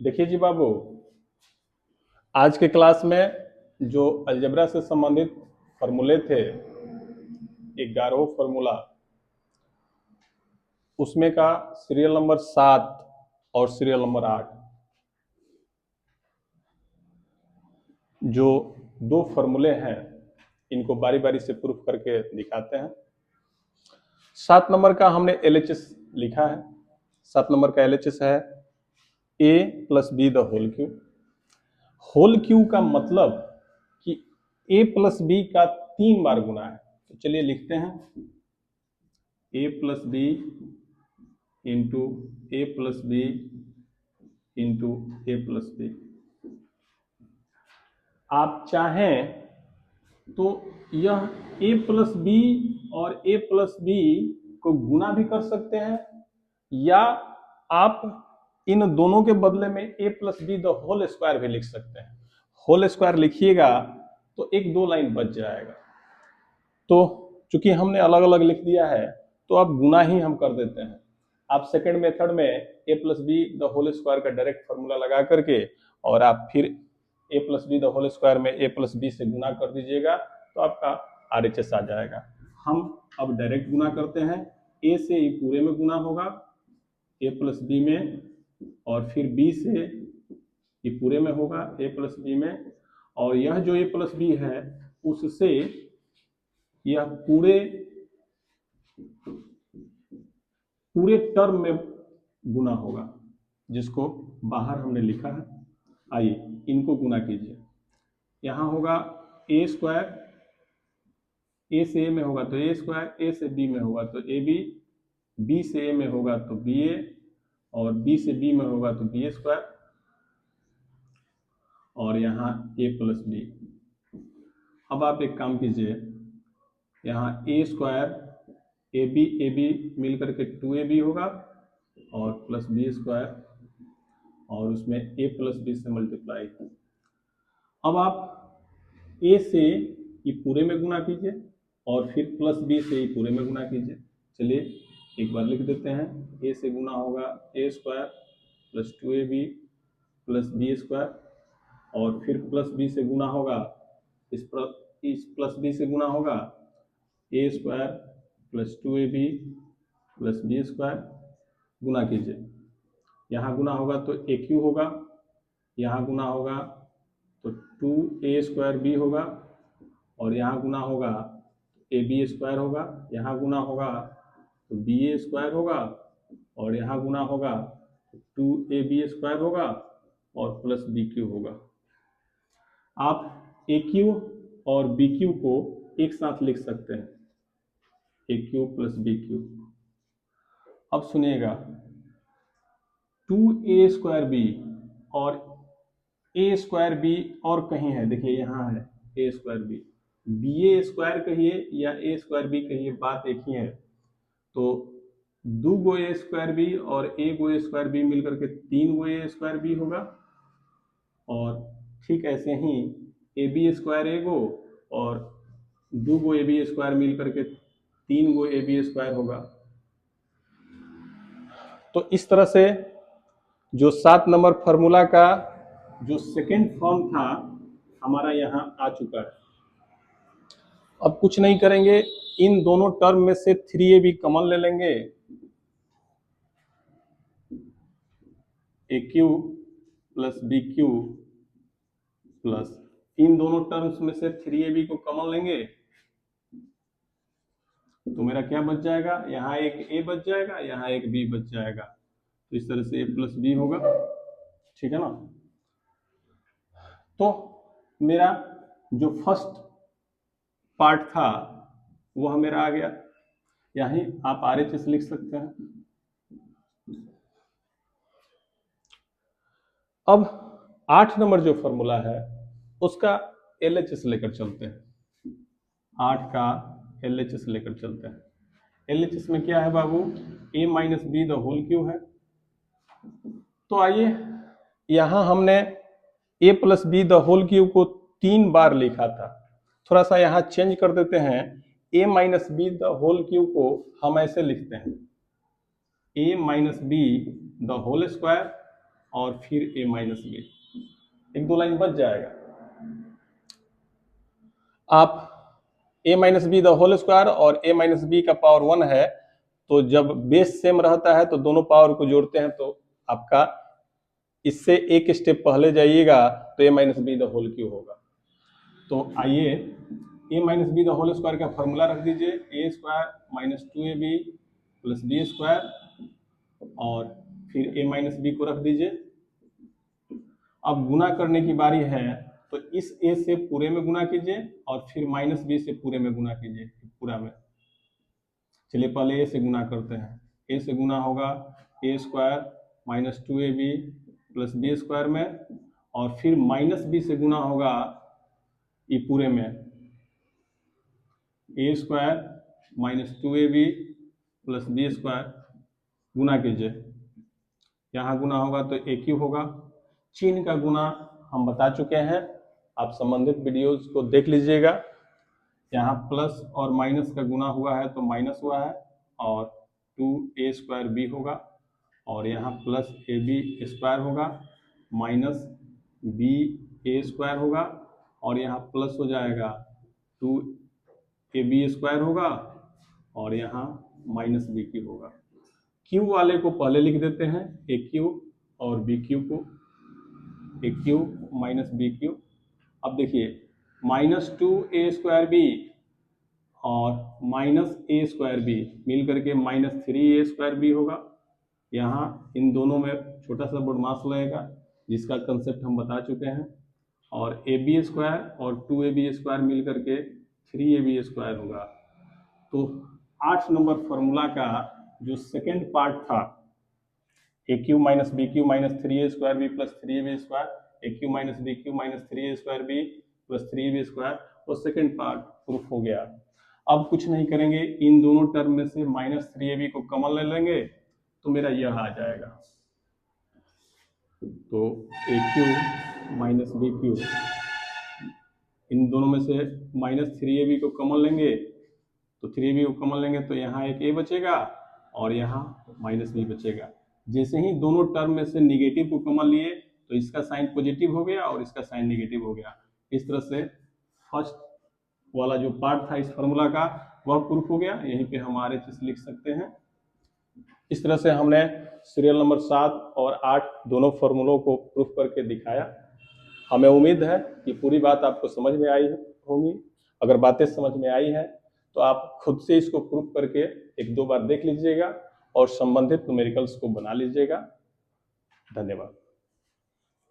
देखिए जी बाबू, आज के क्लास में जो अलजेब्रा से संबंधित फॉर्मूले थे, 11वां फॉर्मूला, उसमें का सीरियल नंबर 7 और सीरियल नंबर 8, जो दो फॉर्मूले हैं, इनको बारी बारी से प्रूफ करके दिखाते हैं। 7 नंबर का हमने LHS लिखा है। 7 नंबर का LHS है a plus B the whole cube. Whole cube का मतलब कि a प्लस बी का 3 बार गुना है। तो चलिए लिखते हैं a plus B into A plus B into A plus B. आप चाहें तो यह a प्लस बी और a प्लस बी को गुना भी कर सकते हैं, या आप इन दोनों के बदले में a plus B the whole square भी लिख सकते हैं। होल स्क्वायर लिखिएगा तो एक दो लाइन बच जाएगा। तो चूंकि हमने अलग अलग लिख दिया है तो अब गुना ही हम कर देते हैं। आप सेकंड मेथड में a plus B the whole square का डायरेक्ट फॉर्मूला लगा करके और आप फिर a plus B the whole square में a प्लस बी से गुना कर दीजिएगा तो आपका RHS आ जाएगा। हम अब डायरेक्ट गुना करते हैं। a से e पूरे में गुना होगा a प्लस बी में, और फिर b से e पूरे में होगा a प्लस बी में, और यह जो a प्लस बी है उससे यह पूरे टर्म में गुना होगा, जिसको बाहर हमने लिखा है। आइए इनको गुना कीजिए। यहाँ होगा a स्क्वायर, a से a में होगा तो a स्क्वायर, a से b में होगा तो ab, b से a में होगा तो ba, और b से b में होगा तो b स्क्वायर, और यहाँ a प्लस बी। अब आप एक काम कीजिए, यहाँ a स्क्वायर ab मिल करके 2ab होगा और प्लस बी स्क्वायर, और उसमें a प्लस बी से मल्टीप्लाई। अब आप a से e पूरे में गुना कीजिए और फिर प्लस b से e पूरे में गुना कीजिए। चलिए एक बार लिख देते हैं। a से गुना होगा a square plus 2ab plus B square, और फिर प्लस b से गुना होगा इस प्लस b से गुना होगा a square plus 2ab plus B square. गुना कीजिए, यहाँ गुना होगा तो a क्यू होगा, यहाँ गुना होगा तो 2a स्क्वायर b होगा, और यहाँ गुना होगा तो ab स्क्वायर होगा, यहाँ गुना होगा तो ba स्क्वायर होगा, और यहाँ गुना होगा तो 2ab स्क्वायर होगा और प्लस बी क्यू होगा। आप ए क्यू और बी क्यू को एक साथ लिख सकते हैं, A cube plus B cube. अब सुनिएगा, 2a स्क्वायर बी और a स्क्वायर बी और कहीं है, देखिए यहाँ है a square B, B A square कहिए या a स्क्वायर बी कहिए, बात एक ही है। तो 2 a स्क्वायर बी और 1 a स्क्वायर बी मिलकर के 3 a स्क्वायर बी होगा, और ठीक ऐसे ही ए बी स्क्वायर एगो और 2 ए बी स्क्वायर मिल करके 3 ए बी स्क्वायर होगा। तो इस तरह से जो 7 नंबर फॉर्मूला का जो सेकेंड फॉर्म था हमारा यहाँ आ चुका है। अब कुछ नहीं करेंगे, इन दोनों टर्म में से 3ab कॉमन ले लेंगे, A cube plus B cube plus इन दोनों टर्म्स में से 3ab को कॉमन लेंगे तो मेरा क्या बच जाएगा, यहाँ एक a बच जाएगा, यहाँ एक b बच जाएगा। तो इस तरह से a प्लस बी होगा, ठीक है ना। तो मेरा जो फर्स्ट पार्ट था वह मेरा आ गया। यहीं आप RHS लिख सकते हैं। अब 8 नंबर जो फॉर्मूला है उसका LHS लेकर चलते हैं। 8 का LHS लेकर चलते हैं। LHS में क्या है बाबू, a minus B the whole cube है। तो आइए, यहां हमने a plus B the whole cube को 3 बार लिखा था, थोड़ा सा यहाँ चेंज कर देते हैं। a minus B the whole cube को हम ऐसे लिखते हैं, a minus B the whole square, और फिर a माइनस बी, एक दो लाइन बच जाएगा। आप a minus B the whole square और a माइनस बी का पावर 1 है, तो जब बेस सेम रहता है तो दोनों पावर को जोड़ते हैं, तो आपका इससे एक स्टेप पहले जाइएगा तो a minus B the whole cube होगा। तो आइए a minus B the whole square का फॉर्मूला रख दीजिए, a square minus 2ab plus B square और फिर a माइनस बी को रख दीजिए। अब गुना करने की बारी है, तो इस a से पूरे में गुना कीजिए और फिर माइनस बी से पूरे में गुना कीजिए पूरा में। चलिए पहले a से गुना करते हैं। a से गुना होगा a square minus 2ab plus B square में, और फिर माइनस बी से गुना होगा ये पूरे में a square minus 2ab plus B square, गुना कीजिए। यहाँ गुना होगा तो a क्यूब होगा। चिन्ह का गुना हम बता चुके हैं, आप संबंधित वीडियोज को देख लीजिएगा। यहाँ प्लस और माइनस का गुना हुआ है तो माइनस हुआ है, और 2a स्क्वायर b होगा, और यहाँ प्लस ab स्क्वायर होगा, माइनस ba स्क्वायर होगा, और यहाँ प्लस हो जाएगा 2ab स्क्वायर होगा, और यहाँ माइनस b क्यूब होगा। क्यूब वाले को पहले लिख देते हैं, a क्यूब, और b क्यूब को a cube minus b cube. अब देखिए माइनस 2a स्क्वायर b और माइनस a स्क्वायर b मिल करके माइनस 3a स्क्वायर b होगा। यहाँ इन दोनों में छोटा सा बदमाश लगेगा, जिसका कंसेप्ट हम बता चुके हैं, और ab स्क्वायर और 2ab स्क्वायर मिल करके 3ab स्क्वायर होगा। तो 8 नंबर फॉर्मूला का जो सेकेंड पार्ट था, A cube minus B cube minus 3a square B plus 3ab square, A cube minus B cube minus 3a square B plus 3ab square, वो second part proof हो गया। अब कुछ नहीं करेंगे, इन दोनों टर्म में से माइनस 3ab को कॉमन ले लेंगे तो मेरा यह आ जाएगा। तो ए क्यू माइनस बी क्यू, इन दोनों में से माइनस 3ab को कॉमन लेंगे, तो 3ab को कॉमन लेंगे तो यहाँ एक a बचेगा और यहाँ माइनस b बचेगा। जैसे ही दोनों टर्म में से निगेटिव को कॉमन लिए तो इसका साइन पॉजिटिव हो गया और इसका साइन नेगेटिव हो गया। इस तरह से फर्स्ट वाला जो पार्ट था इस फॉर्मूला का वह प्रूफ हो गया। यहीं पे हम RHS लिख सकते हैं। इस तरह से हमने सीरियल नंबर 7 और 8 दोनों फॉर्मूलों को प्रूफ करके दिखाया। हमें उम्मीद है कि पूरी बात आपको समझ में आई होगी। अगर बातें समझ में आई हैं तो आप खुद से इसको प्रूफ करके एक दो बार देख लीजिएगा और संबंधित न्यूमेरिकल्स को बना लीजिएगा। धन्यवाद।